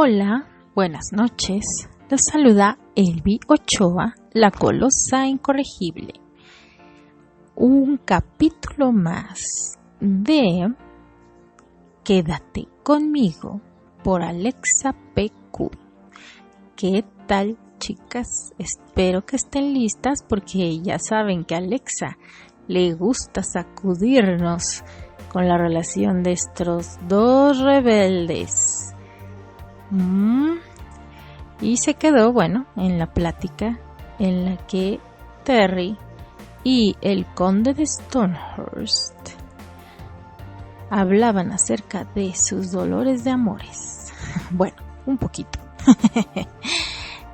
Hola, buenas noches. Los saluda Elvi Ochoa, la colosa incorregible. Un capítulo más de Quédate conmigo por Alexa PQ. ¿Qué tal, chicas? Espero que estén listas porque ya saben que a Alexa le gusta sacudirnos con la relación de estos dos rebeldes. Y se quedó, en la plática en la que Terry y el conde de Stonehurst hablaban acerca de sus dolores de amores. Un poquito.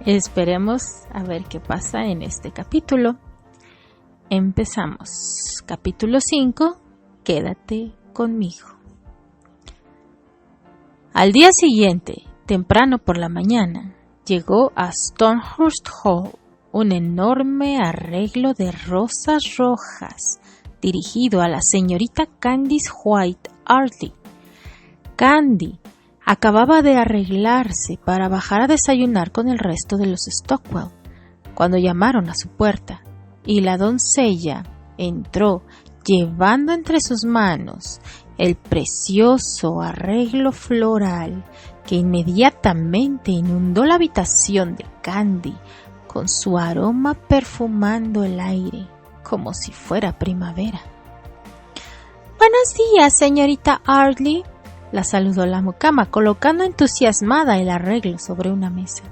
Esperemos a ver qué pasa en este capítulo. Empezamos. Capítulo 5. Quédate conmigo. Al día siguiente, temprano por la mañana, llegó a Stonehurst Hall un enorme arreglo de rosas rojas dirigido a la señorita Candice White Ardley. Candy acababa de arreglarse para bajar a desayunar con el resto de los Stockwell cuando llamaron a su puerta y la doncella entró llevando entre sus manos el precioso arreglo floral que inmediatamente inundó la habitación de Candy con su aroma perfumando el aire como si fuera primavera. «Buenos días, señorita Ardley», la saludó la mucama colocando entusiasmada el arreglo sobre una mesa.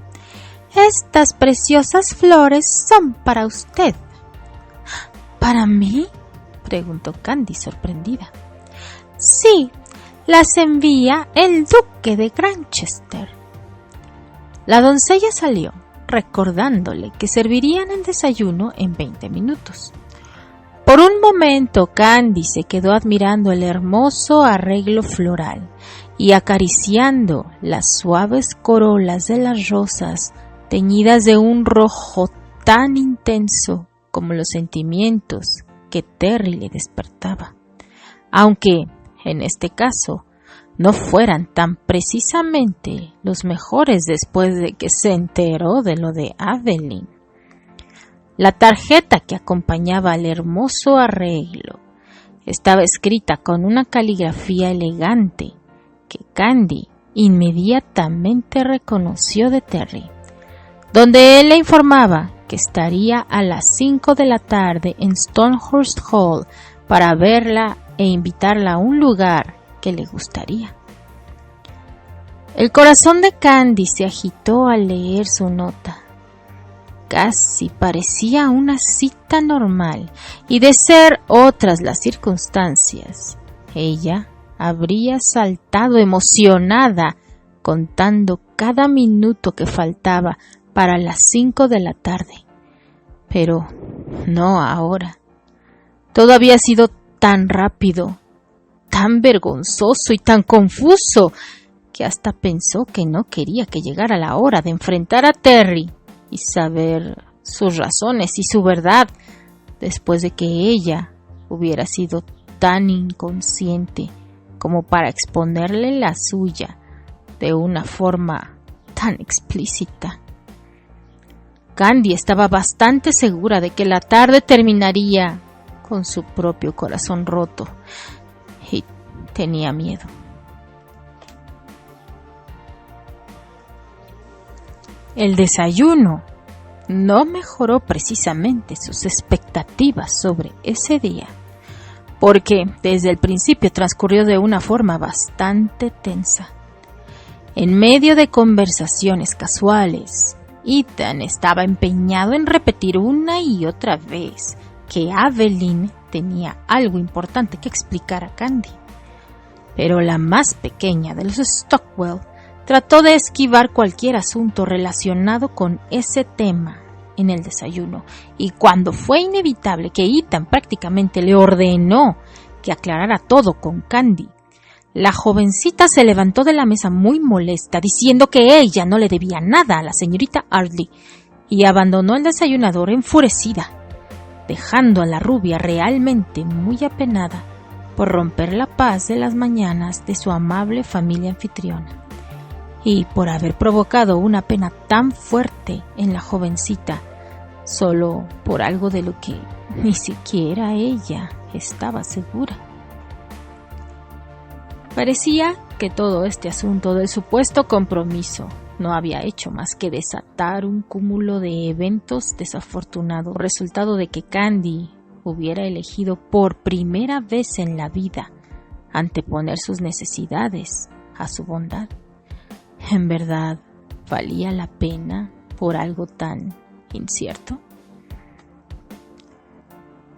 «Estas preciosas flores son para usted». «¿Para mí?», preguntó Candy sorprendida. «Sí, las envía el duque de Granchester». La doncella salió, recordándole que servirían el desayuno en 20 minutos. Por un momento Candy se quedó admirando el hermoso arreglo floral y acariciando las suaves corolas de las rosas teñidas de un rojo tan intenso como los sentimientos que Terry le despertaba, aunque en este caso no fueran tan precisamente los mejores después de que se enteró de lo de Aveline. La tarjeta que acompañaba al hermoso arreglo estaba escrita con una caligrafía elegante que Candy inmediatamente reconoció de Terry, donde él le informaba que estaría a las 5 de la tarde en Stonehurst Hall para verla e invitarla a un lugar que le gustaría. El corazón de Candy se agitó al leer su nota. Casi parecía una cita normal, y de ser otras las circunstancias, ella habría saltado emocionada contando cada minuto que faltaba para las 5 de la tarde. Pero no ahora. Todo había sido tan rápido, tan vergonzoso y tan confuso que hasta pensó que no quería que llegara la hora de enfrentar a Terry y saber sus razones y su verdad después de que ella hubiera sido tan inconsciente como para exponerle la suya de una forma tan explícita. Candy estaba bastante segura de que la tarde terminaría con su propio corazón roto y tenía miedo. El desayuno no mejoró precisamente sus expectativas sobre ese día, porque desde el principio transcurrió de una forma bastante tensa. En medio de conversaciones casuales, Ethan estaba empeñado en repetir una y otra vez que Aveline tenía algo importante que explicar a Candy. Pero la más pequeña de los Stockwell trató de esquivar cualquier asunto relacionado con ese tema en el desayuno, y cuando fue inevitable que Ethan prácticamente le ordenó que aclarara todo con Candy, la jovencita se levantó de la mesa muy molesta, diciendo que ella no le debía nada a la señorita Ardley, y abandonó el desayunador enfurecida, dejando a la rubia realmente muy apenada por romper la paz de las mañanas de su amable familia anfitriona. y por haber provocado una pena tan fuerte en la jovencita, solo por algo de lo que ni siquiera ella estaba segura. Parecía que todo este asunto del supuesto compromiso no había hecho más que desatar un cúmulo de eventos desafortunados, resultado de que Candy hubiera elegido por primera vez en la vida anteponer sus necesidades a su bondad. ¿En verdad valía la pena por algo tan incierto?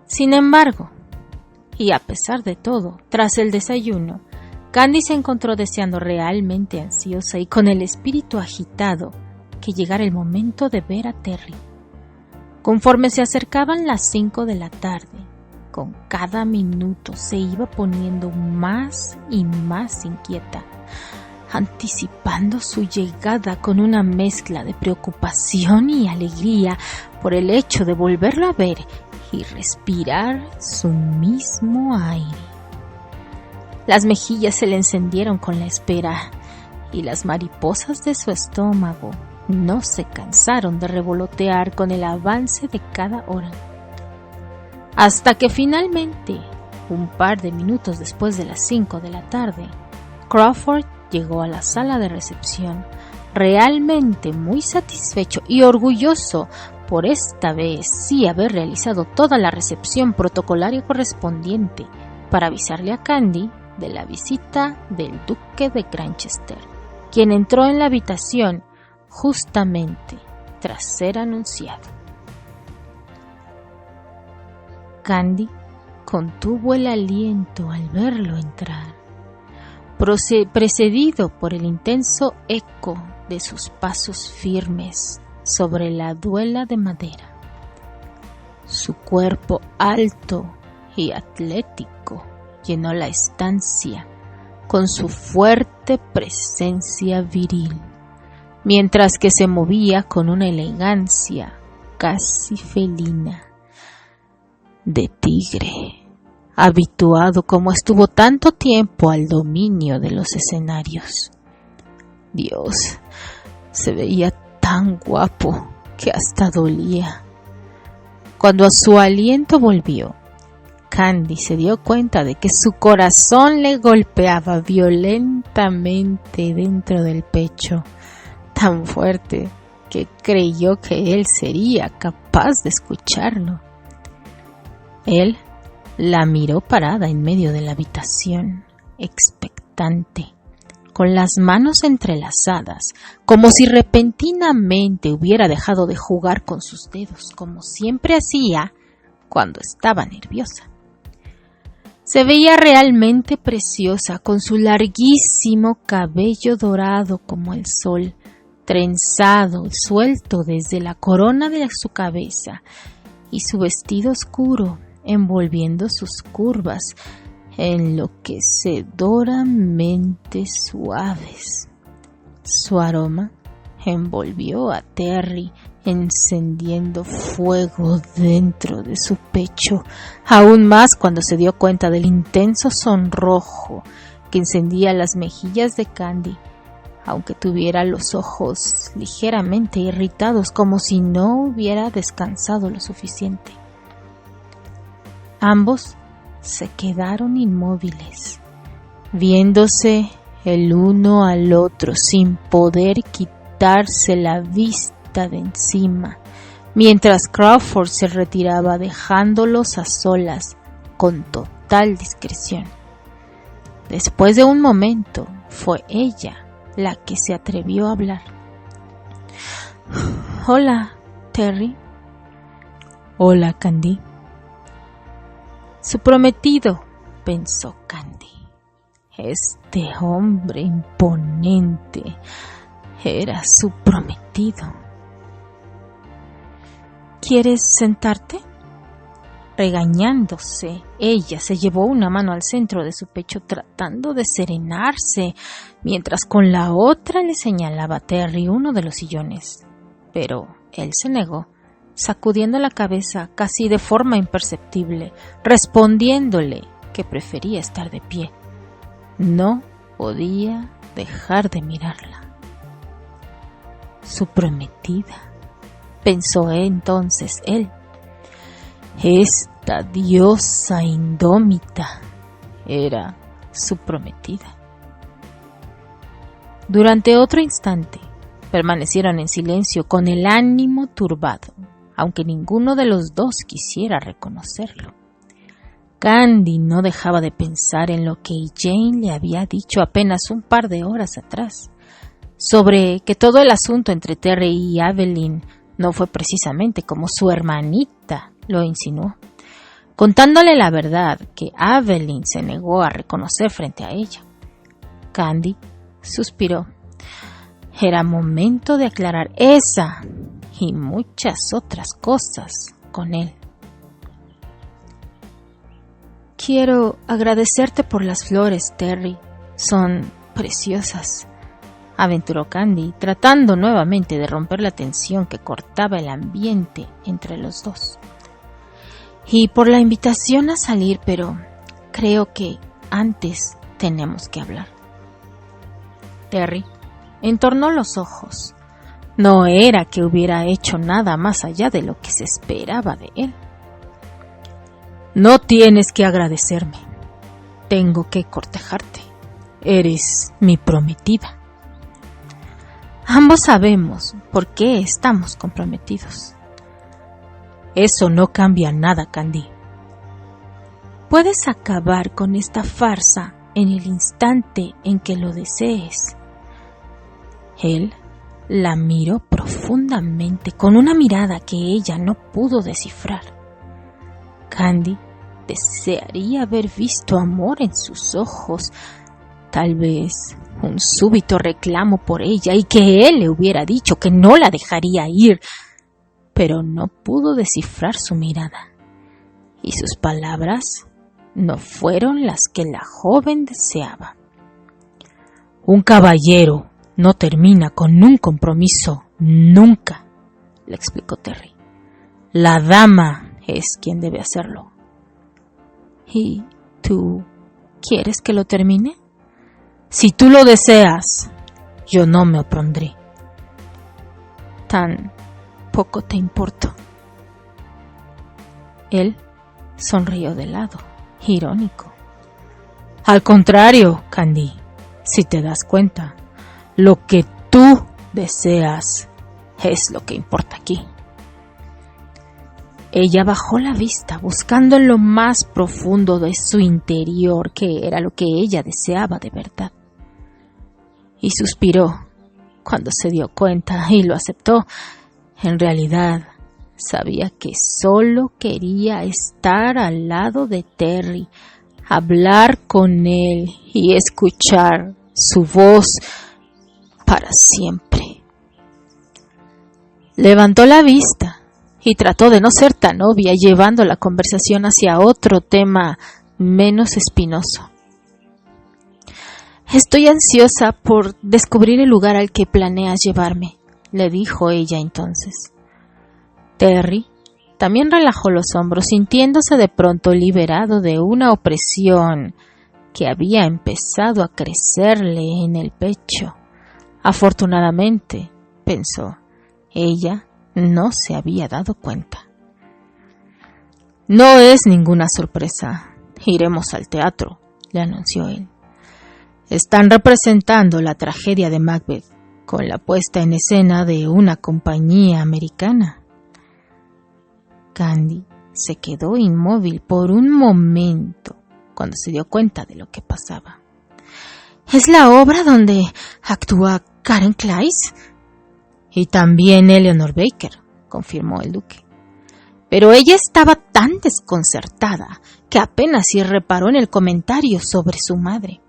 Sin embargo, y a pesar de todo, tras el desayuno, Candy se encontró deseando realmente ansiosa y con el espíritu agitado que llegara el momento de ver a Terry. Conforme se acercaban las 5 de la tarde, con cada minuto se iba poniendo más y más inquieta, anticipando su llegada con una mezcla de preocupación y alegría por el hecho de volverlo a ver y respirar su mismo aire. Las mejillas se le encendieron con la espera y las mariposas de su estómago no se cansaron de revolotear con el avance de cada hora. Hasta que finalmente, un par de minutos después de las 5 de la tarde, Crawford llegó a la sala de recepción, realmente muy satisfecho y orgulloso por esta vez sí haber realizado toda la recepción protocolaria correspondiente para avisarle a Candy de la visita del duque de Granchester, quien entró en la habitación justamente tras ser anunciado. Candy contuvo el aliento al verlo entrar, precedido por el intenso eco de sus pasos firmes sobre la duela de madera. Su cuerpo alto y atlético llenó la estancia con su fuerte presencia viril, mientras que se movía con una elegancia casi felina, de tigre, habituado como estuvo tanto tiempo al dominio de los escenarios. Dios, se veía tan guapo que hasta dolía. Cuando a su aliento volvió, Candy se dio cuenta de que su corazón le golpeaba violentamente dentro del pecho, tan fuerte que creyó que él sería capaz de escucharlo. Él la miró parada en medio de la habitación, expectante, con las manos entrelazadas, como si repentinamente hubiera dejado de jugar con sus dedos, como siempre hacía cuando estaba nerviosa. Se veía realmente preciosa, con su larguísimo cabello dorado como el sol, trenzado, suelto desde la corona de su cabeza, y su vestido oscuro envolviendo sus curvas enloquecedoramente suaves. Su aroma envolvió a Terry, encendiendo fuego dentro de su pecho, aún más cuando se dio cuenta del intenso sonrojo que encendía las mejillas de Candy, aunque tuviera los ojos ligeramente irritados, como si no hubiera descansado lo suficiente. Ambos se quedaron inmóviles, viéndose el uno al otro sin poder quitarse la vista de encima, mientras Crawford se retiraba dejándolos a solas con total discreción. Después de un momento, fue ella la que se atrevió a hablar. «Hola, Terry». «Hola, Candy». Su prometido, pensó Candy. Este hombre imponente era su prometido. ¿Quieres sentarte? Regañándose, ella se llevó una mano al centro de su pecho tratando de serenarse, mientras con la otra le señalaba a Terry uno de los sillones. Pero él se negó, sacudiendo la cabeza casi de forma imperceptible, respondiéndole que prefería estar de pie. No podía dejar de mirarla. su prometida, pensó entonces él. Esta diosa indómita era su prometida. Durante otro instante permanecieron en silencio con el ánimo turbado, aunque ninguno de los dos quisiera reconocerlo. Candy no dejaba de pensar en lo que Jane le había dicho apenas un par de horas atrás, sobre que todo el asunto entre Terry y Evelyn no fue precisamente como su hermanita lo insinuó, contándole la verdad que Evelyn se negó a reconocer frente a ella. Candy suspiró. Era momento de aclarar esa y muchas otras cosas con él. Quiero agradecerte por las flores, Terry. Son preciosas, aventuró Candy, tratando nuevamente de romper la tensión que cortaba el ambiente entre los dos. Y por la invitación a salir, pero creo que antes tenemos que hablar. Terry entornó los ojos. No era que hubiera hecho nada más allá de lo que se esperaba de él. No tienes que agradecerme. Tengo que cortejarte. Eres mi prometida. Ambos sabemos por qué estamos comprometidos. Eso no cambia nada, Candy. Puedes acabar con esta farsa en el instante en que lo desees. Él la miró profundamente con una mirada que ella no pudo descifrar. Candy desearía haber visto amor en sus ojos, tal vez un súbito reclamo por ella y que él le hubiera dicho que no la dejaría ir, pero no pudo descifrar su mirada, y sus palabras no fueron las que la joven deseaba. Un caballero no termina con un compromiso nunca, le explicó Terry. La dama es quien debe hacerlo. ¿Y tú quieres que lo termine? Si tú lo deseas, yo no me opondré. Tan poco te importo. Él sonrió de lado, irónico. Al contrario, Candy, si te das cuenta, lo que tú deseas es lo que importa aquí. Ella bajó la vista, buscando en lo más profundo de su interior qué era lo que ella deseaba de verdad. Y suspiró cuando se dio cuenta y lo aceptó. En realidad, sabía que solo quería estar al lado de Terry, hablar con él y escuchar su voz para siempre. Levantó la vista y trató de no ser tan obvia, llevando la conversación hacia otro tema menos espinoso. Estoy ansiosa por descubrir el lugar al que planeas llevarme, le dijo ella entonces. Terry también relajó los hombros, sintiéndose de pronto liberado de una opresión que había empezado a crecerle en el pecho. Afortunadamente, pensó, ella no se había dado cuenta. No es ninguna sorpresa. Iremos al teatro, le anunció él. Están representando la tragedia de Macbeth con la puesta en escena de una compañía americana. Candy se quedó inmóvil por un momento cuando se dio cuenta de lo que pasaba. ¿Es la obra donde actúa Karen Clise? Y también Eleanor Baker, confirmó el duque. Pero ella estaba tan desconcertada que apenas si reparó en el comentario sobre su madre.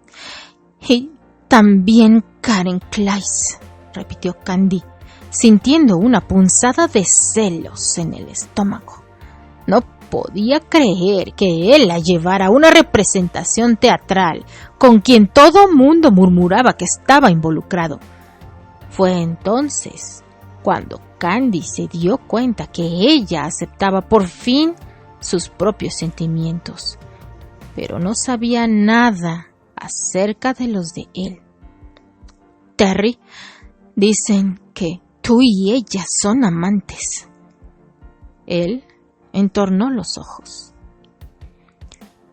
Y también Karen Clise, repitió Candy, sintiendo una punzada de celos en el estómago. No podía creer que él la llevara a una representación teatral con quien todo mundo murmuraba que estaba involucrado. Fue entonces cuando Candy se dio cuenta que ella aceptaba por fin sus propios sentimientos, pero no sabía nada acerca de los de él. Terry, dicen que Tú y ella son amantes. Él entornó los ojos.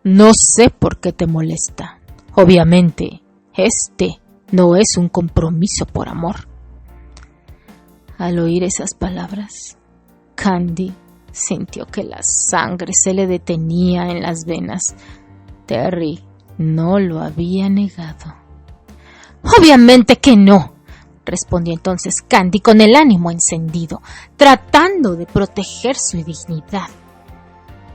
No sé por qué te molesta. Obviamente, este no es un compromiso por amor. Al oír esas palabras, Candy sintió que la sangre se le detenía en las venas. Terry no lo había negado. Obviamente que no, respondió entonces Candy con el ánimo encendido, tratando de proteger su dignidad.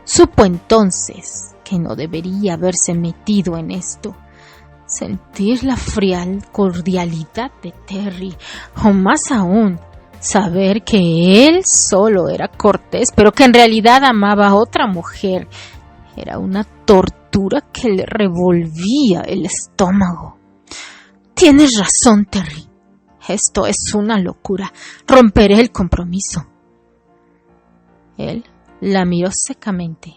Supo entonces que no debería haberse metido en esto. Sentir la frial cordialidad de Terry, o más aún, saber que él solo era cortés, pero que en realidad amaba a otra mujer, era una tortura que le revolvía el estómago. Tienes razón, Terry. Esto es una locura. Romperé el compromiso. Él la miró secamente,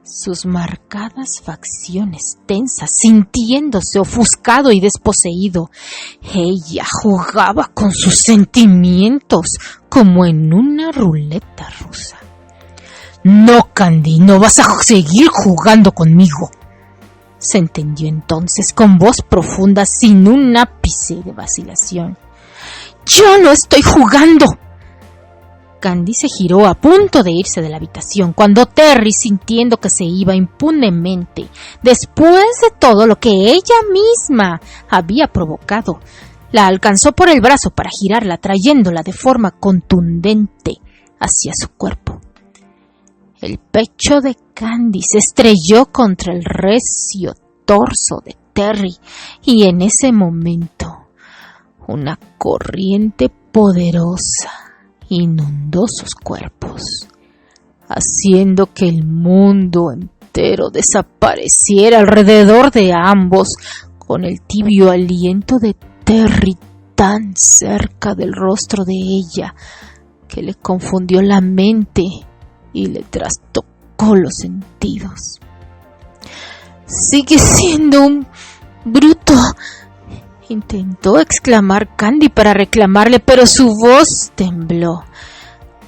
sus marcadas facciones tensas, sintiéndose ofuscado y desposeído. Ella jugaba con sus sentimientos como en una ruleta rusa. No, Candy, no vas a seguir jugando conmigo, se entendió entonces con voz profunda, sin un ápice de vacilación. Yo no estoy jugando. Candy se giró a punto de irse de la habitación cuando Terry, sintiendo que se iba impunemente, después de todo lo que ella misma había provocado, la alcanzó por el brazo para girarla, trayéndola de forma contundente hacia su cuerpo. El pecho de Candy se estrelló contra el recio torso de Terry y en ese momento una corriente poderosa inundó sus cuerpos, haciendo que el mundo entero desapareciera alrededor de ambos, con el tibio aliento de Terry tan cerca del rostro de ella que le confundió la mente y le trastocó los sentidos. Sigue siendo un bruto, intentó exclamar Candy para reclamarle, pero su voz tembló,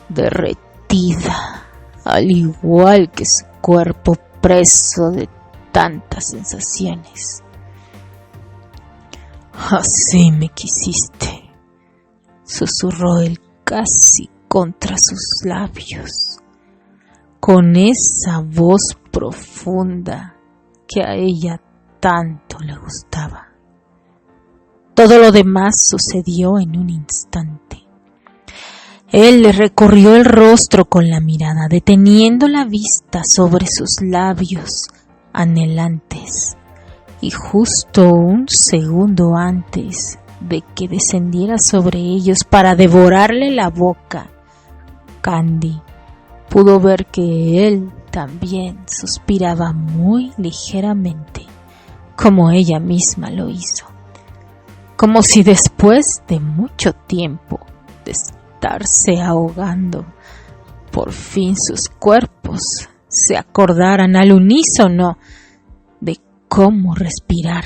derretida, al igual que su cuerpo preso de tantas sensaciones. Así me quisiste, susurró él casi contra sus labios, con esa voz profunda que a ella tanto le gustaba. Todo lo demás sucedió en un instante. Él le recorrió el rostro con la mirada, deteniendo la vista sobre sus labios anhelantes, y justo un segundo antes de que descendiera sobre ellos para devorarle la boca, Candy pudo ver que él también suspiraba muy ligeramente, como ella misma lo hizo, como si después de mucho tiempo de estarse ahogando, por fin sus cuerpos se acordaran al unísono de cómo respirar.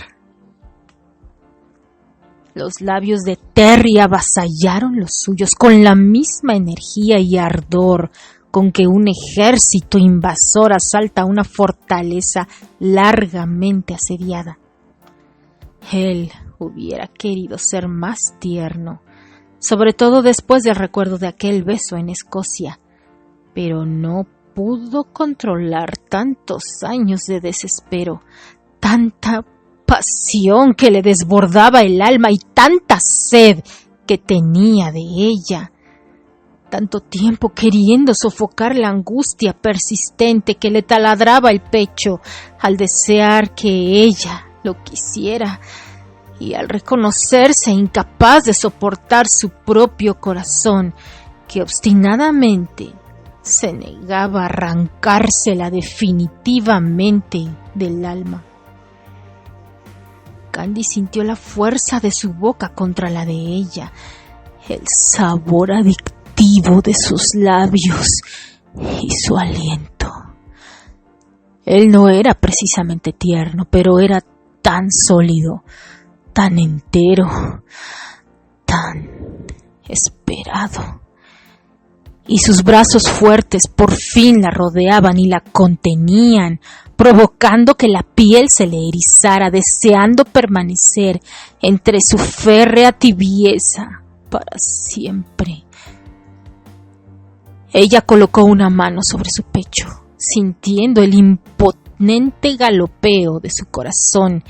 Los labios de Terry avasallaron los suyos con la misma energía y ardor con que un ejército invasor asalta una fortaleza largamente asediada. Él hubiera querido ser más tierno, sobre todo después del recuerdo de aquel beso en Escocia, pero no pudo controlar tantos años de desespero, tanta pasión que le desbordaba el alma y tanta sed que tenía de ella. Tanto tiempo queriendo sofocar la angustia persistente que le taladraba el pecho al desear que ella lo quisiera y al reconocerse incapaz de soportar su propio corazón que obstinadamente se negaba a arrancársela definitivamente del alma. Candy sintió la fuerza de su boca contra la de ella, el sabor adictivo de sus labios y su aliento. Él no era precisamente tierno, pero era tan sólido, tan entero, tan esperado. Y sus brazos fuertes por fin la rodeaban y la contenían, provocando que la piel se le erizara, deseando permanecer entre su férrea tibieza para siempre. Ella colocó una mano sobre su pecho, sintiendo el imponente galopeo de su corazón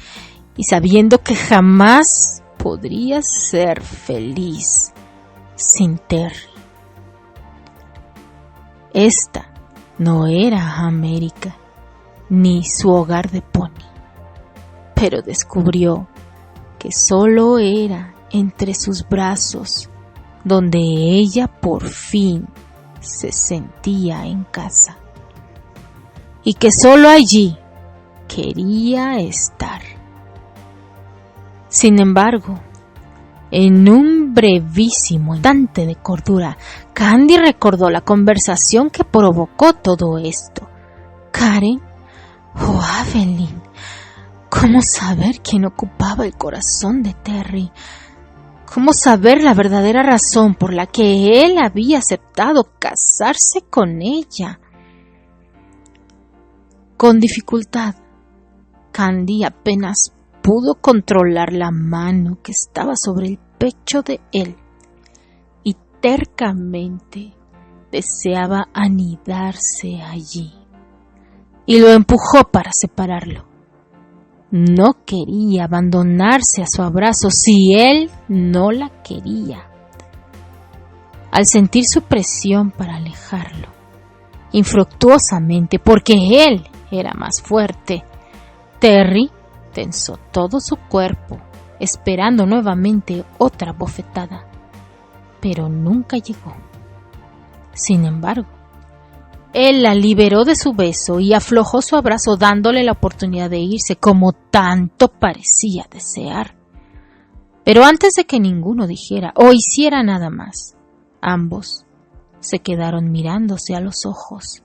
y sabiendo que jamás podría ser feliz sin Terry. Esta no era América, ni su hogar de pony, pero descubrió que solo era entre sus brazos donde ella por fin se sentía en casa, y que solo allí quería estar. Sin embargo, en un brevísimo instante de cordura, Candy recordó la conversación que provocó todo esto. ¿Karen o Evelyn? ¿Cómo saber quién ocupaba el corazón de Terry? ¿Cómo saber la verdadera razón por la que él había aceptado casarse con ella? Con dificultad, Candy apenas pudo controlar la mano que estaba sobre el pecho de él y tercamente deseaba anidarse allí, y lo empujó para separarlo. No quería abandonarse a su abrazo si él no la quería. Al sentir su presión para alejarlo, infructuosamente porque él era más fuerte, Terry tensó todo su cuerpo, esperando nuevamente otra bofetada, pero nunca llegó. Sin embargo, él la liberó de su beso y aflojó su abrazo, dándole la oportunidad de irse, como tanto parecía desear. Pero antes de que ninguno dijera o hiciera nada más, ambos se quedaron mirándose a los ojos,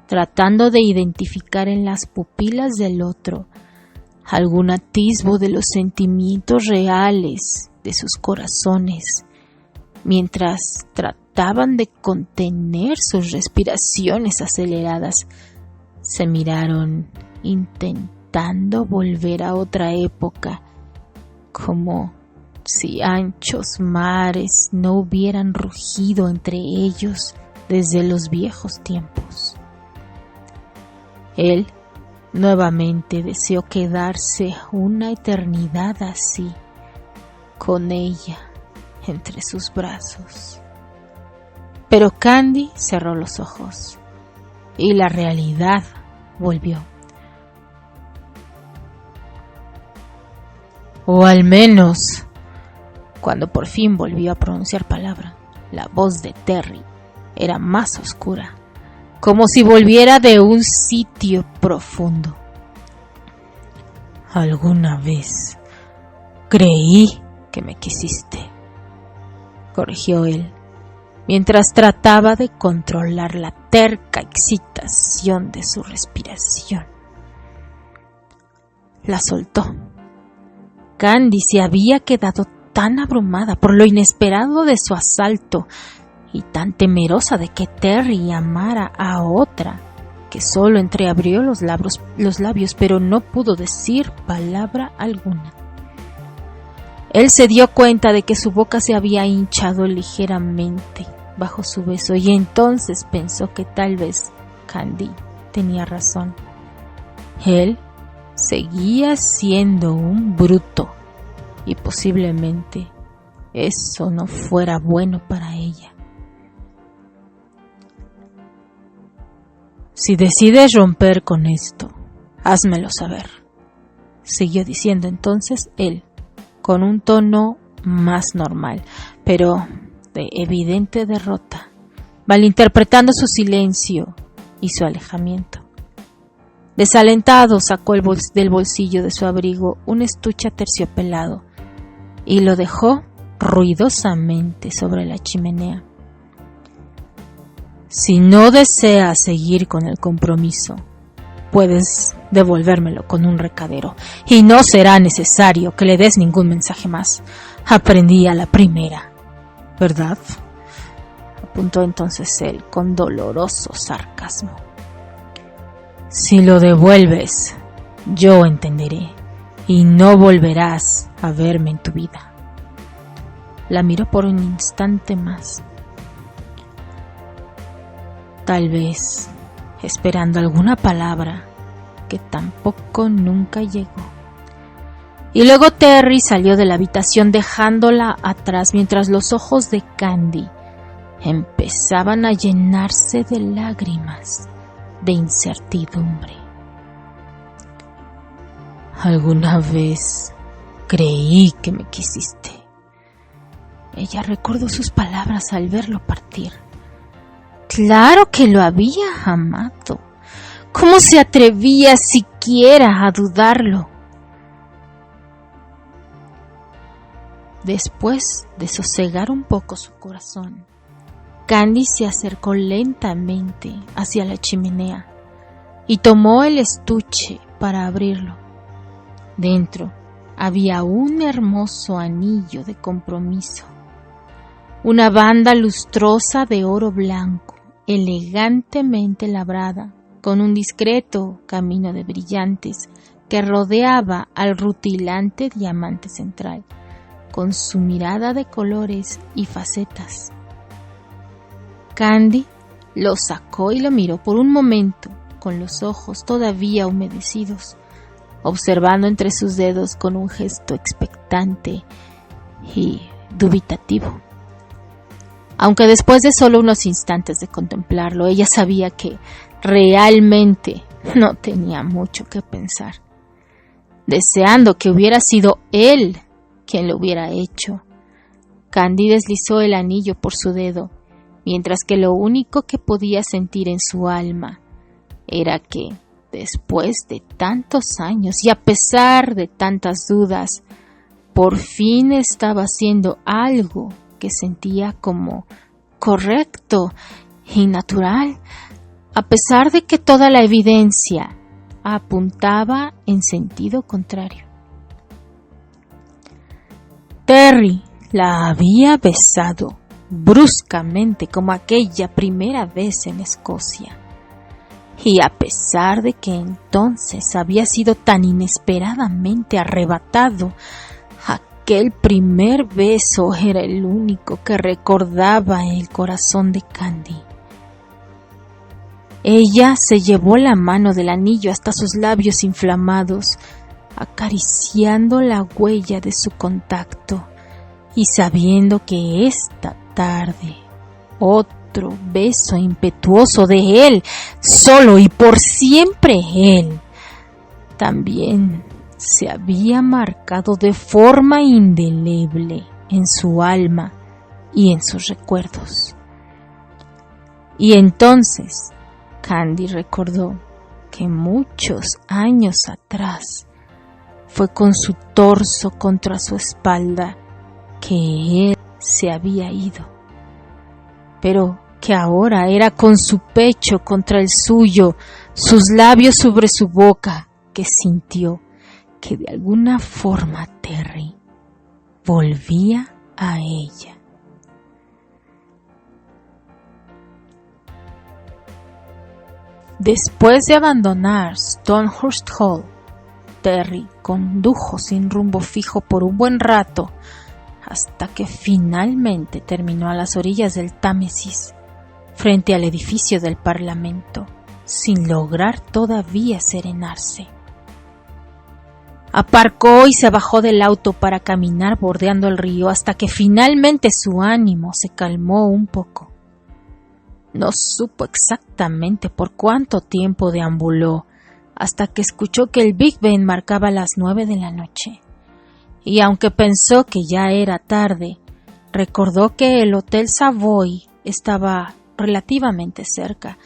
tratando de identificar en las pupilas del otro algún atisbo de los sentimientos reales de sus corazones, mientras trataban de contener sus respiraciones aceleradas. Se miraron intentando volver a otra época, como si anchos mares no hubieran rugido entre ellos desde los viejos tiempos. Él nuevamente deseó quedarse una eternidad así, con ella entre sus brazos. Pero Candy cerró los ojos y la realidad volvió. O al menos, cuando por fin volvió a pronunciar palabra, la voz de Terry era más oscura, como si volviera de un sitio profundo. Alguna vez creí que me quisiste, corrigió él, mientras trataba de controlar la terca excitación de su respiración. La soltó. Candy se había quedado tan abrumada por lo inesperado de su asalto y tan temerosa de que Terry amara a otra, que solo entreabrió los labios, pero no pudo decir palabra alguna. Él se dio cuenta de que su boca se había hinchado ligeramente bajo su beso, y entonces pensó que tal vez Candy tenía razón. Él seguía siendo un bruto, y posiblemente eso no fuera bueno para ella. Si decides romper con esto, házmelo saber, siguió diciendo entonces él, con un tono más normal, pero de evidente derrota, malinterpretando su silencio y su alejamiento. Desalentado, sacó del bolsillo de su abrigo un estuche aterciopelado y lo dejó ruidosamente sobre la chimenea. Si no deseas seguir con el compromiso, puedes devolvérmelo con un recadero, y no será necesario que le des ningún mensaje más. Aprendí a la primera. ¿verdad?, apuntó entonces él con doloroso sarcasmo. Si lo devuelves, yo entenderé y no volverás a verme en tu vida. La miró por un instante más, tal vez esperando alguna palabra que tampoco nunca llegó. Y luego Terry salió de la habitación dejándola atrás mientras los ojos de Candy empezaban a llenarse de lágrimas de incertidumbre. Alguna vez creí que me quisiste. Ella recordó sus palabras al verlo partir. Claro que lo había amado. ¿Cómo se atrevía siquiera a dudarlo? Después de sosegar un poco su corazón, Candy se acercó lentamente hacia la chimenea y tomó el estuche para abrirlo. Dentro había un hermoso anillo de compromiso, una banda lustrosa de oro blanco, elegantemente labrada, con un discreto camino de brillantes que rodeaba al rutilante diamante central, con su mirada de colores y facetas. Candy lo sacó y lo miró por un momento, con los ojos todavía humedecidos, observando entre sus dedos con un gesto expectante y dubitativo. Aunque después de solo unos instantes de contemplarlo, ella sabía que realmente no tenía mucho que pensar, deseando que hubiera sido él quien lo hubiera hecho. Candy deslizó el anillo por su dedo, mientras que lo único que podía sentir en su alma era que, después de tantos años y a pesar de tantas dudas, por fin estaba haciendo algo que sentía como correcto y natural, a pesar de que toda la evidencia apuntaba en sentido contrario. Terry la había besado bruscamente como aquella primera vez en Escocia, y a pesar de que entonces había sido tan inesperadamente arrebatado, aquel primer beso era el único que recordaba el corazón de Candy. Ella se llevó la mano del anillo hasta sus labios inflamados, acariciando la huella de su contacto y sabiendo que esta tarde otro beso impetuoso de él, solo y por siempre él, también se había marcado de forma indeleble en su alma y en sus recuerdos. Y entonces Candy recordó que muchos años atrás fue con su torso contra su espalda que él se había ido, pero que ahora era con su pecho contra el suyo, sus labios sobre su boca, que sintió que de alguna forma Terry volvía a ella. Después de abandonar Stonehurst Hall, Terry condujo sin rumbo fijo por un buen rato, hasta que finalmente terminó a las orillas del Támesis, frente al edificio del Parlamento, sin lograr todavía serenarse. Aparcó y se bajó del auto para caminar bordeando el río hasta que finalmente su ánimo se calmó un poco. No supo exactamente por cuánto tiempo deambuló hasta que escuchó que el Big Ben marcaba las 9 de la noche. Y aunque pensó que ya era tarde, recordó que el Hotel Savoy estaba relativamente cerca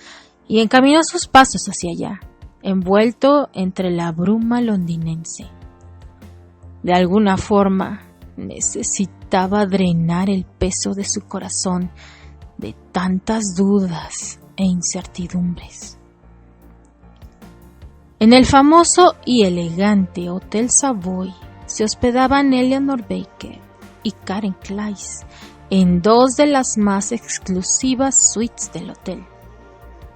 y encaminó sus pasos hacia allá, envuelto entre la bruma londinense. De alguna forma, necesitaba drenar el peso de su corazón de tantas dudas e incertidumbres. En el famoso y elegante Hotel Savoy se hospedaban Eleanor Baker y Karen Clayes, en 2 de las más exclusivas suites del hotel.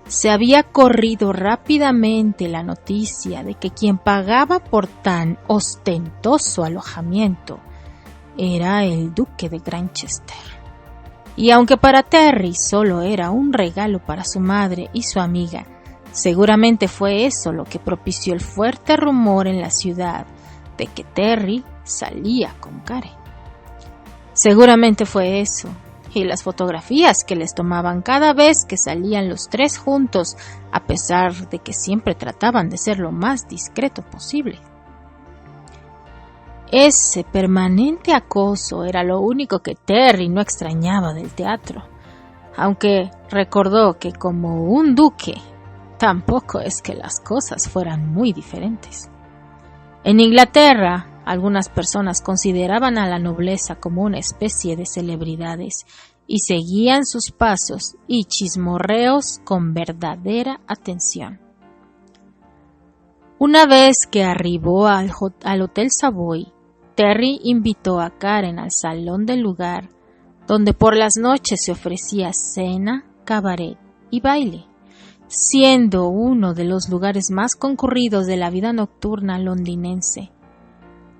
Se había corrido rápidamente la noticia de que quien pagaba por tan ostentoso alojamiento era el duque de Granchester. Y aunque para Terry solo era un regalo para su madre y su amiga, seguramente fue eso lo que propició el fuerte rumor en la ciudad de que Terry salía con Karen. Seguramente fue eso, y las fotografías que les tomaban cada vez que salían los 3 juntos, a pesar de que siempre trataban de ser lo más discreto posible. Ese permanente acoso era lo único que Terry no extrañaba del teatro, aunque recordó que como un duque, tampoco es que las cosas fueran muy diferentes. En Inglaterra, algunas personas consideraban a la nobleza como una especie de celebridades y seguían sus pasos y chismorreos con verdadera atención. Una vez que arribó al Hotel Savoy, Terry invitó a Karen al salón del lugar, donde por las noches se ofrecía cena, cabaret y baile, siendo uno de los lugares más concurridos de la vida nocturna londinense.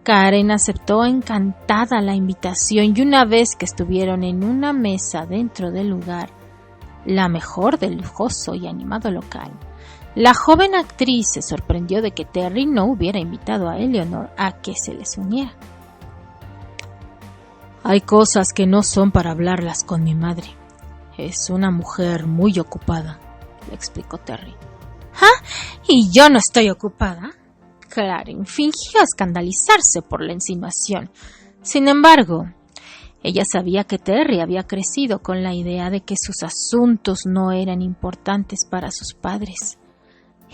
Karen aceptó encantada la invitación y una vez que estuvieron en una mesa dentro del lugar, la mejor del lujoso y animado local, la joven actriz se sorprendió de que Terry no hubiera invitado a Eleanor a que se les uniera. Hay cosas que no son para hablarlas con mi madre. Es una mujer muy ocupada, le explicó Terry. ¿Ah? ¿Y yo no estoy ocupada? Karen fingió escandalizarse por la insinuación. Sin embargo, ella sabía que Terry había crecido con la idea de que sus asuntos no eran importantes para sus padres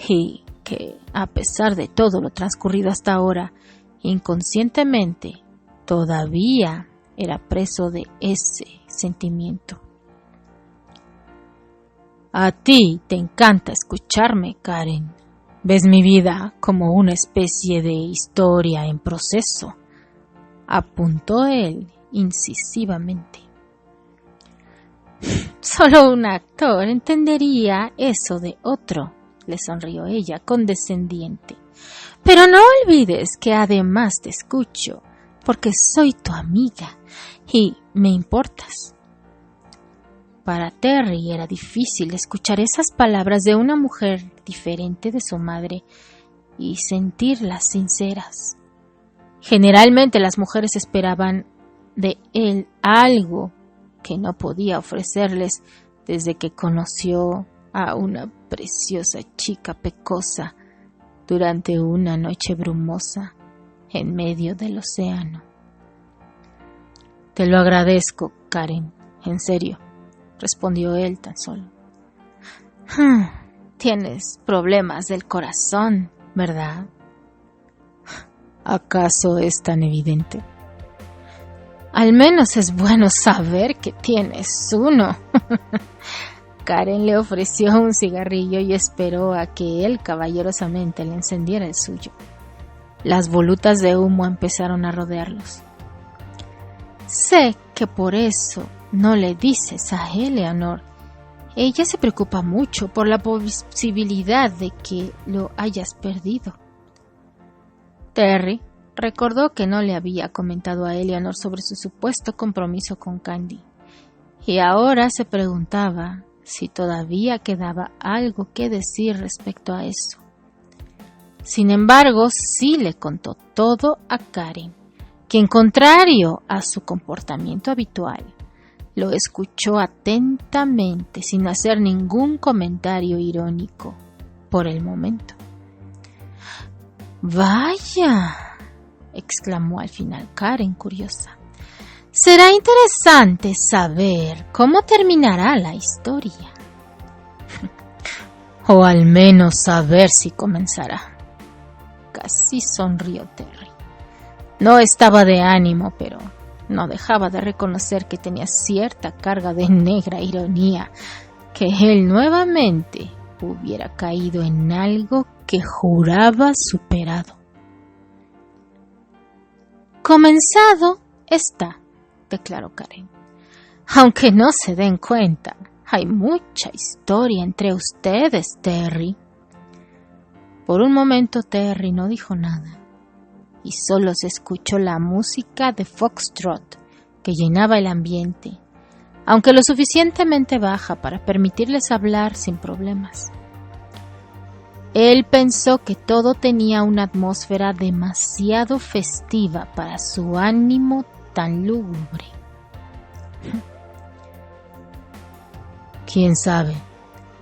y que, a pesar de todo lo transcurrido hasta ahora, inconscientemente todavía era preso de ese sentimiento. A ti te encanta escucharme, Karen. Ves mi vida como una especie de historia en proceso, apuntó él incisivamente. Solo un actor entendería eso de otro, le sonrió ella condescendiente. Pero no olvides que además te escucho, porque soy tu amiga y me importas. Para Terry era difícil escuchar esas palabras de una mujer diferente de su madre y sentirlas sinceras. Generalmente las mujeres esperaban de él algo que no podía ofrecerles desde que conoció a una preciosa chica pecosa durante una noche brumosa en medio del océano. Te lo agradezco, Karen, en serio, respondió él tan solo. Tienes problemas del corazón, ¿verdad? ¿Acaso es tan evidente? Al menos es bueno saber que tienes uno. Karen le ofreció un cigarrillo y esperó a que él caballerosamente le encendiera el suyo. Las volutas de humo empezaron a rodearlos. Sé que por eso no le dices a Eleanor. Ella se preocupa mucho por la posibilidad de que lo hayas perdido. Terry recordó que no le había comentado a Eleanor sobre su supuesto compromiso con Candy, y ahora se preguntaba si todavía quedaba algo que decir respecto a eso. Sin embargo, sí le contó todo a Karen, quien, contrario a su comportamiento habitual, lo escuchó atentamente sin hacer ningún comentario irónico por el momento. «Vaya», exclamó al final Karen, curiosa. «Será interesante saber cómo terminará la historia». «O al menos saber si comenzará», casi sonrió Terry. No estaba de ánimo, pero no dejaba de reconocer que tenía cierta carga de negra ironía, que él nuevamente hubiera caído en algo que juraba superado. «Comenzado está», declaró Karen. Aunque no se den cuenta, hay mucha historia entre ustedes, Terry. Por un momento Terry no dijo nada y solo se escuchó la música de Foxtrot que llenaba el ambiente, aunque lo suficientemente baja para permitirles hablar sin problemas. Él pensó que todo tenía una atmósfera demasiado festiva para su ánimo tan lúgubre. ¿Quién sabe?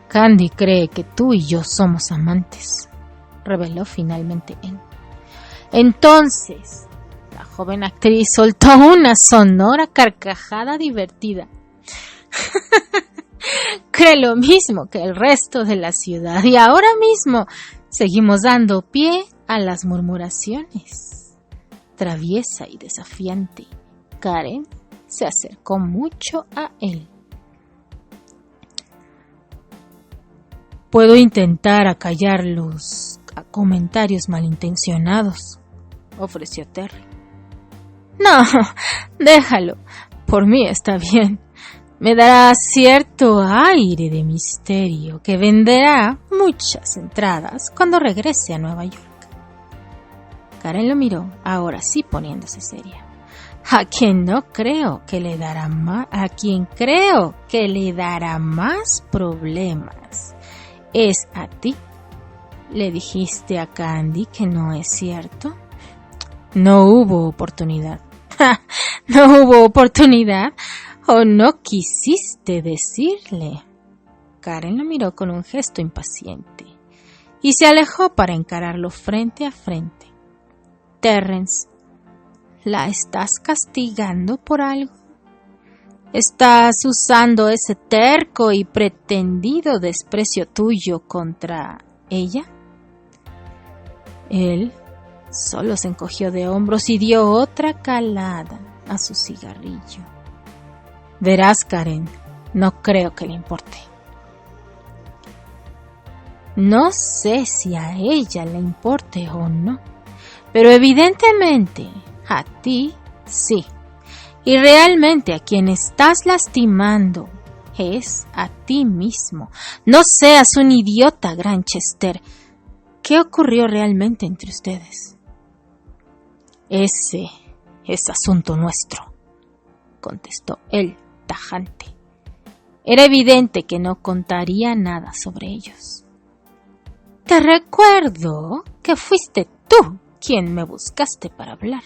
Candy cree que tú y yo somos amantes, reveló finalmente él. Entonces, la joven actriz soltó una sonora carcajada divertida. Cree lo mismo que el resto de la ciudad y ahora mismo seguimos dando pie a las murmuraciones. Traviesa y desafiante, Karen se acercó mucho a él. Puedo intentar acallar los comentarios malintencionados, ofreció Terry. No, déjalo, por mí está bien. Me dará cierto aire de misterio que venderá muchas entradas cuando regrese a Nueva York. Karen lo miró, ahora sí poniéndose seria. A quien creo que le dará más problemas es a ti. ¿Le dijiste a Candy que no es cierto? No hubo oportunidad. ¿No hubo oportunidad? ¿O no quisiste decirle? Karen lo miró con un gesto impaciente y se alejó para encararlo frente a frente. Terrence, ¿la estás castigando por algo? ¿Estás usando ese terco y pretendido desprecio tuyo contra ella? Él solo se encogió de hombros y dio otra calada a su cigarrillo. Verás, Karen, no creo que le importe. No sé si a ella le importe o no, pero evidentemente a ti sí. Y realmente a quien estás lastimando es a ti mismo. No seas un idiota, Granchester. ¿Qué ocurrió realmente entre ustedes? Ese es asunto nuestro, contestó él tajante. Era evidente que no contaría nada sobre ellos. Te recuerdo que fuiste tú quien me buscaste para hablar,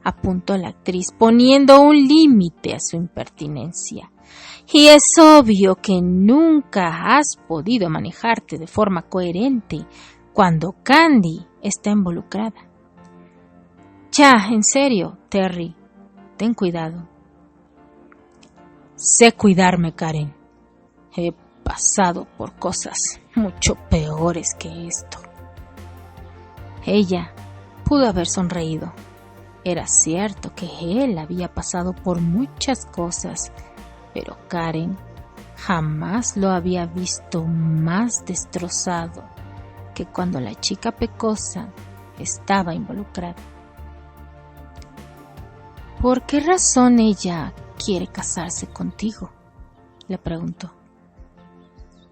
apuntó la actriz, poniendo un límite a su impertinencia. Y es obvio que nunca has podido manejarte de forma coherente cuando Candy está involucrada. Ya, en serio, Terry, ten cuidado. Sé cuidarme, Karen. He pasado por cosas mucho peores que esto. Ella pudo haber sonreído. Era cierto que él había pasado por muchas cosas, pero Karen jamás lo había visto más destrozado que cuando la chica pecosa estaba involucrada. ¿Por qué razón ella quiere casarse contigo?, le preguntó.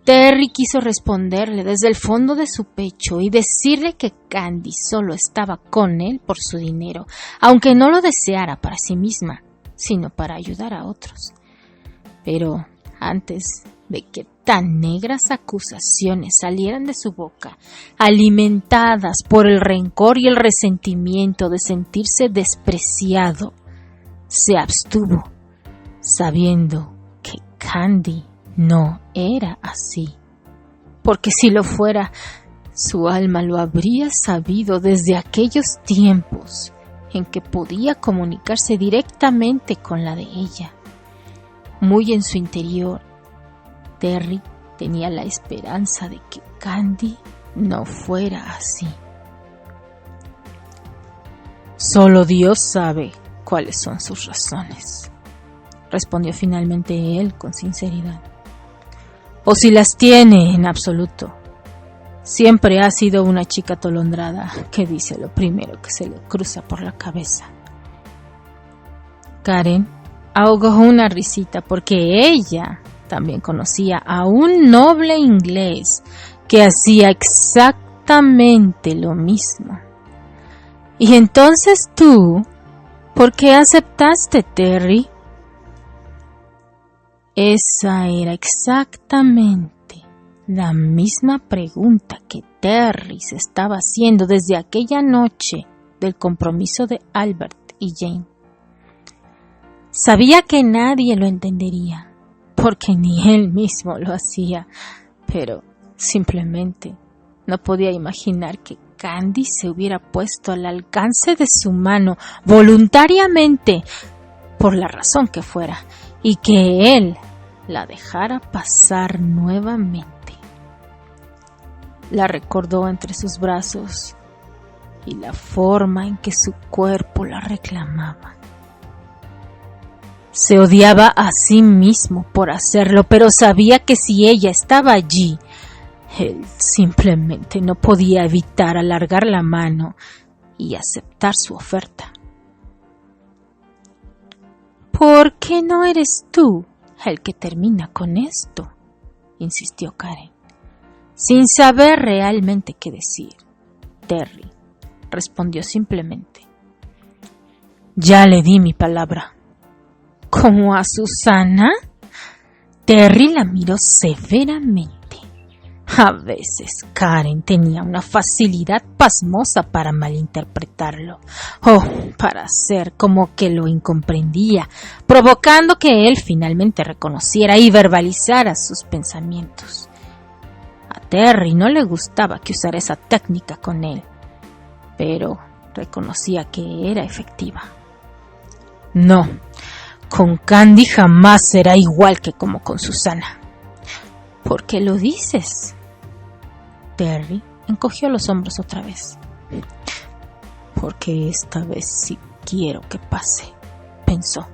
Terry quiso responderle desde el fondo de su pecho y decirle que Candy solo estaba con él por su dinero, aunque no lo deseara para sí misma, sino para ayudar a otros. Pero antes de que tan negras acusaciones salieran de su boca, alimentadas por el rencor y el resentimiento de sentirse despreciado, se abstuvo, sabiendo que Candy no era así, porque si lo fuera, su alma lo habría sabido desde aquellos tiempos en que podía comunicarse directamente con la de ella. Muy en su interior, Terry tenía la esperanza de que Candy no fuera así. Solo Dios sabe cuáles son sus razones, respondió finalmente él con sinceridad. O si las tiene en absoluto. Siempre ha sido una chica atolondrada que dice lo primero que se le cruza por la cabeza. Karen ahogó una risita porque ella también conocía a un noble inglés que hacía exactamente lo mismo. ¿Y entonces tú, por qué aceptaste, Terry? Esa era exactamente la misma pregunta que Terry se estaba haciendo desde aquella noche del compromiso de Albert y Jane. Sabía que nadie lo entendería, porque ni él mismo lo hacía, pero simplemente no podía imaginar que Candy se hubiera puesto al alcance de su mano voluntariamente, por la razón que fuera, y que él la dejara pasar nuevamente. La recordó entre sus brazos y la forma en que su cuerpo la reclamaba. Se odiaba a sí mismo por hacerlo, pero sabía que si ella estaba allí, él simplemente no podía evitar alargar la mano y aceptar su oferta. ¿Por qué no eres tú el que termina con esto?, insistió Karen. Sin saber realmente qué decir, Terry respondió simplemente: ya le di mi palabra. ¿Cómo a Susana? Terry la miró severamente. A veces Karen tenía una facilidad pasmosa para malinterpretarlo, o para hacer como que lo incomprendía, provocando que él finalmente reconociera y verbalizara sus pensamientos. A Terry no le gustaba que usara esa técnica con él, pero reconocía que era efectiva. No, con Candy jamás será igual que como con Susana. ¿Por qué lo dices? Terry encogió los hombros otra vez. Porque esta vez sí quiero que pase, pensó.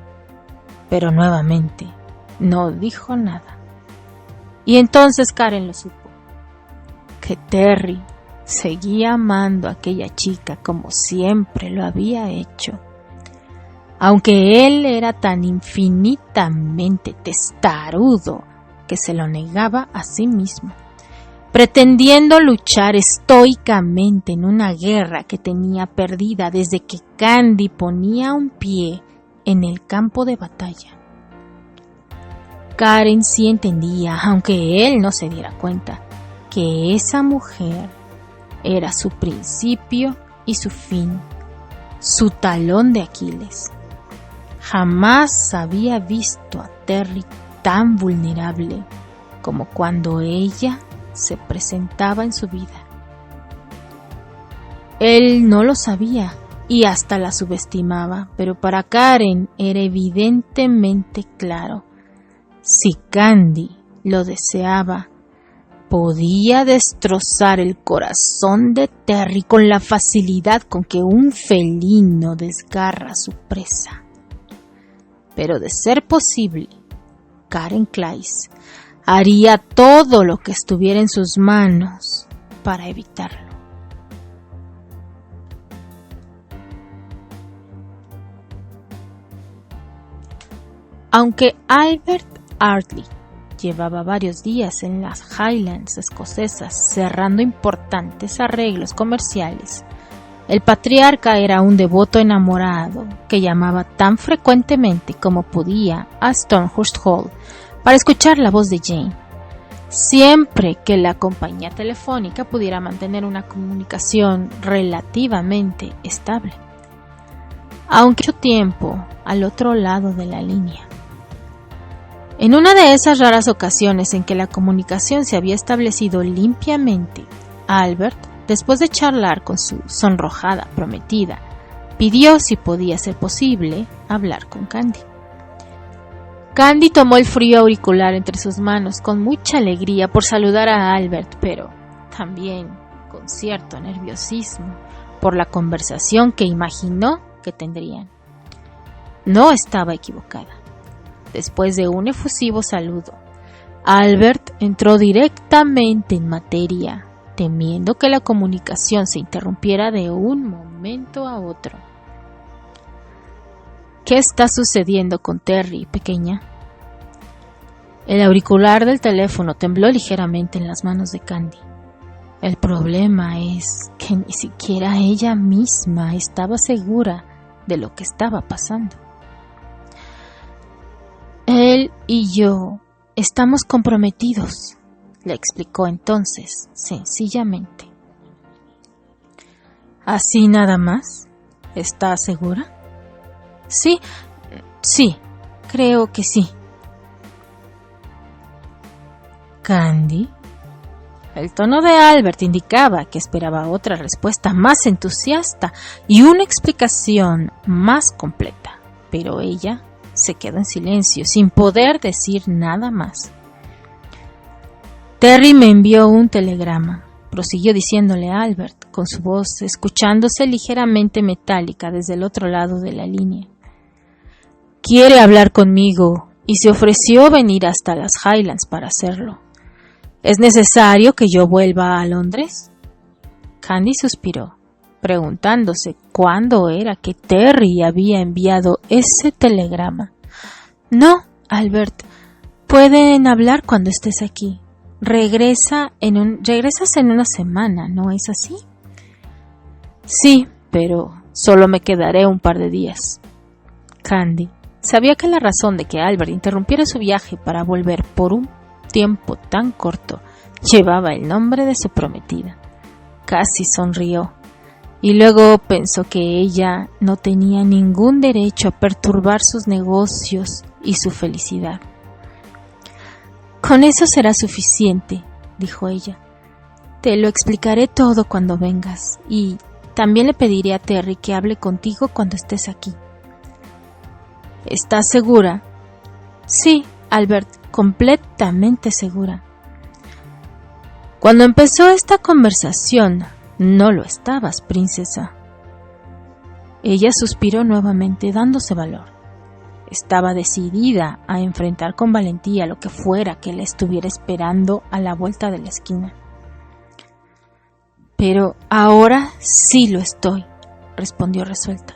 Pero nuevamente no dijo nada. Y entonces Karen lo supo. Que Terry seguía amando a aquella chica como siempre lo había hecho. Aunque él era tan infinitamente testarudo que se lo negaba a sí mismo, pretendiendo luchar estoicamente en una guerra que tenía perdida desde que Candy ponía un pie en el campo de batalla. Karen sí entendía, aunque él no se diera cuenta, que esa mujer era su principio y su fin, su talón de Aquiles. Jamás había visto a Terry tan vulnerable como cuando ella se presentaba en su vida. Él no lo sabía y hasta la subestimaba, pero para Karen era evidentemente claro: si Candy lo deseaba, podía destrozar el corazón de Terry con la facilidad con que un felino desgarra a su presa. Pero de ser posible, Karen Clise haría todo lo que estuviera en sus manos para evitarlo. Aunque Albert Ardley llevaba varios días en las Highlands escocesas cerrando importantes arreglos comerciales, el patriarca era un devoto enamorado que llamaba tan frecuentemente como podía a Stonehurst Hall para escuchar la voz de Jane, siempre que la compañía telefónica pudiera mantener una comunicación relativamente estable, aunque mucho tiempo al otro lado de la línea. En una de esas raras ocasiones en que la comunicación se había establecido limpiamente, Albert, después de charlar con su sonrojada prometida, pidió, si podía ser posible, hablar con Candy. Candy tomó el frío auricular entre sus manos con mucha alegría por saludar a Albert, pero también con cierto nerviosismo por la conversación que imaginó que tendrían. No estaba equivocada. Después de un efusivo saludo, Albert entró directamente en materia, temiendo que la comunicación se interrumpiera de un momento a otro. ¿Qué está sucediendo con Terry, pequeña? El auricular del teléfono tembló ligeramente en las manos de Candy. El problema es que ni siquiera ella misma estaba segura de lo que estaba pasando. Él y yo estamos comprometidos, le explicó entonces, sencillamente. ¿Así nada más? ¿Estás segura? Sí, creo que sí. Candy. El tono de Albert indicaba que esperaba otra respuesta más entusiasta y una explicación más completa, pero ella se quedó en silencio, sin poder decir nada más. Terry me envió un telegrama, prosiguió diciéndole a Albert, con su voz escuchándose ligeramente metálica desde el otro lado de la línea. Quiere hablar conmigo y se ofreció venir hasta las Highlands para hacerlo. ¿Es necesario que yo vuelva a Londres? Candy suspiró, preguntándose cuándo era que Terry había enviado ese telegrama. No, Albert, pueden hablar cuando estés aquí. Regresas en una semana, ¿no es así? Sí, pero solo me quedaré un par de días. Candy sabía que la razón de que Albert interrumpiera su viaje para volver por un tiempo tan corto llevaba el nombre de su prometida. Casi sonrió y luego pensó que ella no tenía ningún derecho a perturbar sus negocios y su felicidad. Con eso será suficiente, dijo ella. Te lo explicaré todo cuando vengas y también le pediré a Terry que hable contigo cuando estés aquí. ¿Estás segura? Sí, Albert, completamente segura. Cuando empezó esta conversación, no lo estabas, princesa. Ella suspiró nuevamente, dándose valor. Estaba decidida a enfrentar con valentía lo que fuera que la estuviera esperando a la vuelta de la esquina. Pero ahora sí lo estoy, respondió resuelta.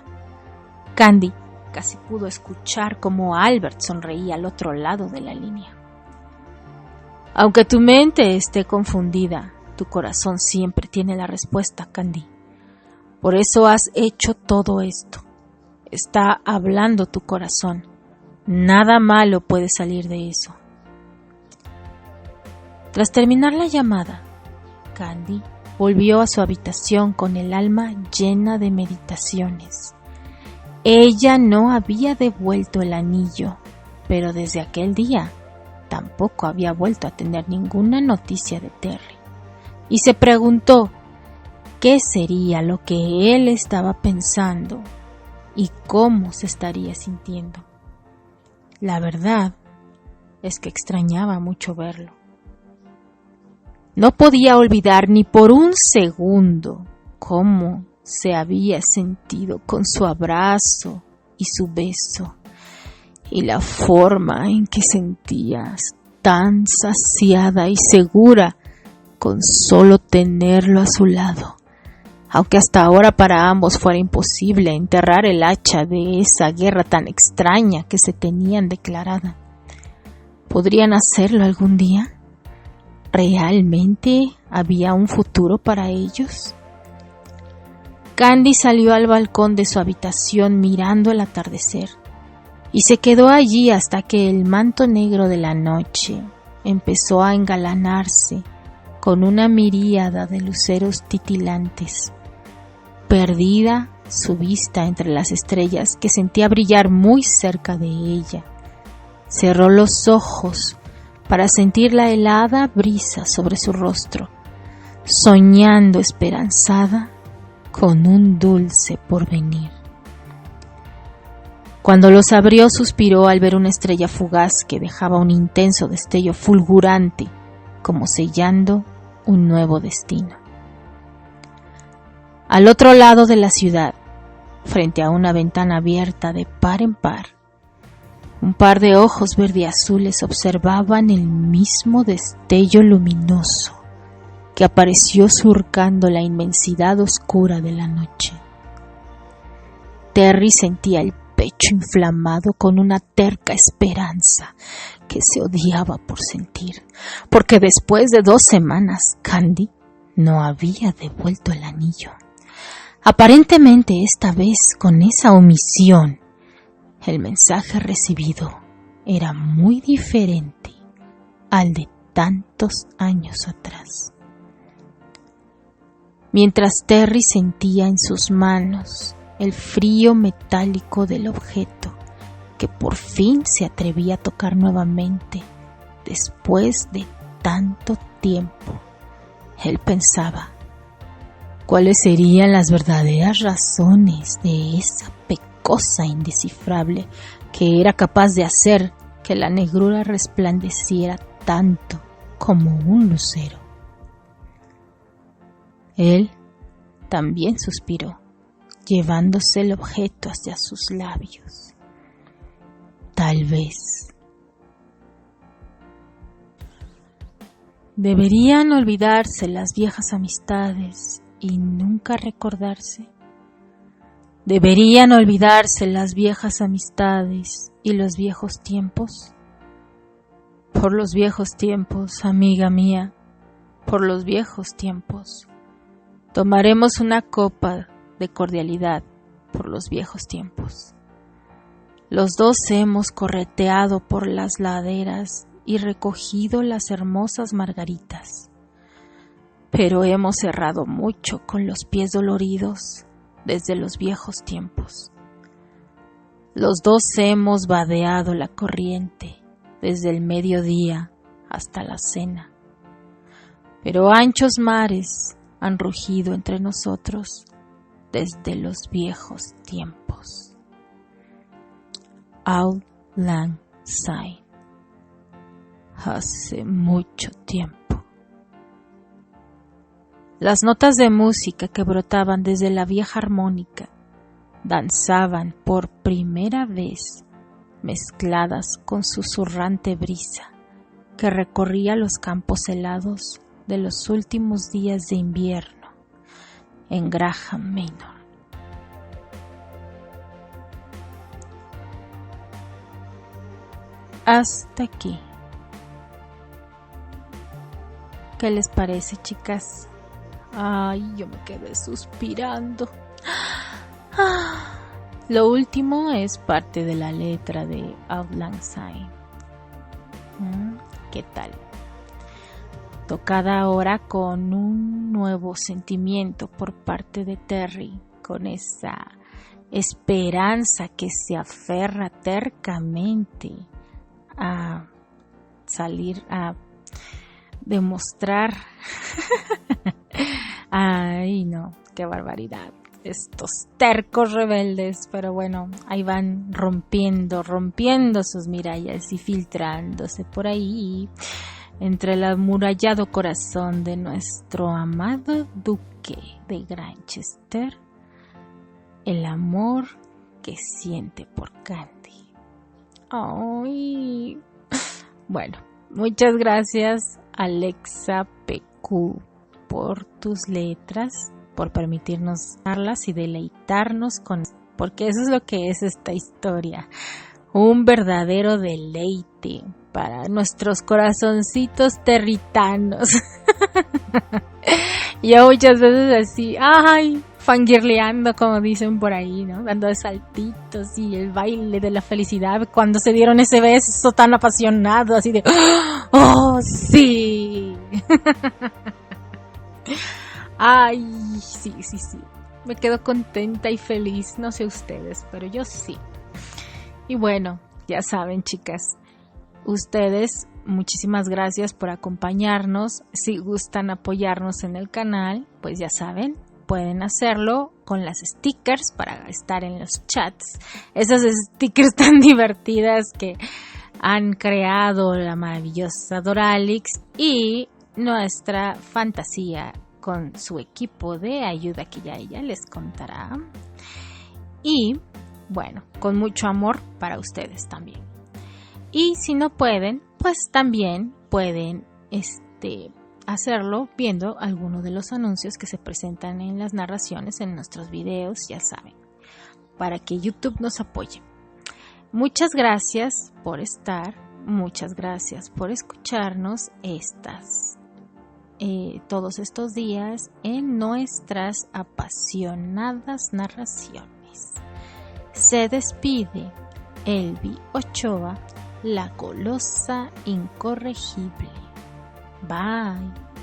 Candy casi pudo escuchar cómo Albert sonreía al otro lado de la línea. Aunque tu mente esté confundida, tu corazón siempre tiene la respuesta, Candy. Por eso has hecho todo esto. Está hablando tu corazón. Nada malo puede salir de eso. Tras terminar la llamada, Candy volvió a su habitación con el alma llena de meditaciones. Ella no había devuelto el anillo, pero desde aquel día tampoco había vuelto a tener ninguna noticia de Terry. Y se preguntó qué sería lo que él estaba pensando y cómo se estaría sintiendo. La verdad es que extrañaba mucho verlo. No podía olvidar ni por un segundo cómo se había sentido con su abrazo y su beso, y la forma en que sentías tan saciada y segura con solo tenerlo a su lado, aunque hasta ahora para ambos fuera imposible enterrar el hacha de esa guerra tan extraña que se tenían declarada. ¿Podrían hacerlo algún día? ¿Realmente había un futuro para ellos? Candy salió al balcón de su habitación mirando el atardecer y se quedó allí hasta que el manto negro de la noche empezó a engalanarse con una miríada de luceros titilantes. Perdida su vista entre las estrellas que sentía brillar muy cerca de ella, cerró los ojos para sentir la helada brisa sobre su rostro, soñando esperanzada con un dulce porvenir. Cuando los abrió, suspiró al ver una estrella fugaz que dejaba un intenso destello fulgurante, como sellando un nuevo destino. Al otro lado de la ciudad, frente a una ventana abierta de par en par, un par de ojos verdeazules observaban el mismo destello luminoso que apareció surcando la inmensidad oscura de la noche. Terry sentía el pecho inflamado con una terca esperanza que se odiaba por sentir, porque después de 2 semanas Candy no había devuelto el anillo. Aparentemente esta vez, con esa omisión, el mensaje recibido era muy diferente al de tantos años atrás. Mientras Terry sentía en sus manos el frío metálico del objeto, que por fin se atrevía a tocar nuevamente después de tanto tiempo, él pensaba, ¿cuáles serían las verdaderas razones de esa cosa indescifrable que era capaz de hacer que la negrura resplandeciera tanto como un lucero? Él también suspiró, llevándose el objeto hacia sus labios. Tal vez. ¿Deberían olvidarse las viejas amistades y nunca recordarse? ¿Deberían olvidarse las viejas amistades y los viejos tiempos? Por los viejos tiempos, amiga mía, por los viejos tiempos. Tomaremos una copa de cordialidad por los viejos tiempos. Los dos hemos correteado por las laderas y recogido las hermosas margaritas, pero hemos errado mucho con los pies doloridos desde los viejos tiempos. Los dos hemos vadeado la corriente desde el mediodía hasta la cena, pero anchos mares han rugido entre nosotros desde los viejos tiempos. Auld Lang Syne. Hace mucho tiempo. Las notas de música que brotaban desde la vieja armónica danzaban por primera vez mezcladas con susurrante brisa que recorría los campos helados de los últimos días de invierno en Graham Manor. Hasta aquí. ¿Qué les parece, chicas? Ay, yo me quedé suspirando. Lo último es parte de la letra de Auld Lang Syne. ¿Qué tal? Tocada ahora con un nuevo sentimiento por parte de Terry, con esa esperanza que se aferra tercamente a salir a demostrar. Ay, no, qué barbaridad. Estos tercos rebeldes, pero bueno, ahí van rompiendo sus mirallas y filtrándose por ahí entre el amurallado corazón de nuestro amado duque de Granchester, el amor que siente por Candy. Ay, bueno, muchas gracias, Alexa PQ, por tus letras, por permitirnos darlas y deleitarnos con, porque eso es lo que es esta historia, un verdadero deleite para nuestros corazoncitos territanos. Yo muchas veces así, ay, fangirleando, como dicen por ahí, ¿no? Dando saltitos y el baile de la felicidad cuando se dieron ese beso tan apasionado, así de, ¡oh, sí! Ay, sí. Me quedo contenta y feliz, no sé ustedes, pero yo sí. Y bueno, ya saben, chicas, ustedes, muchísimas gracias por acompañarnos. Si gustan apoyarnos en el canal, pues ya saben, pueden hacerlo con las stickers para estar en los chats. Esas stickers tan divertidas que han creado la maravillosa Doralix y nuestra fantasía con su equipo de ayuda que ya ella les contará. Y bueno, con mucho amor para ustedes también. Y si no pueden, pues también pueden hacerlo viendo alguno de los anuncios que se presentan en las narraciones en nuestros videos, ya saben. para que YouTube nos apoye. Muchas gracias por estar, muchas gracias por escucharnos todos estos días en nuestras apasionadas narraciones. Se despide Elvi Ochoa, la Colosa Incorregible. Bye.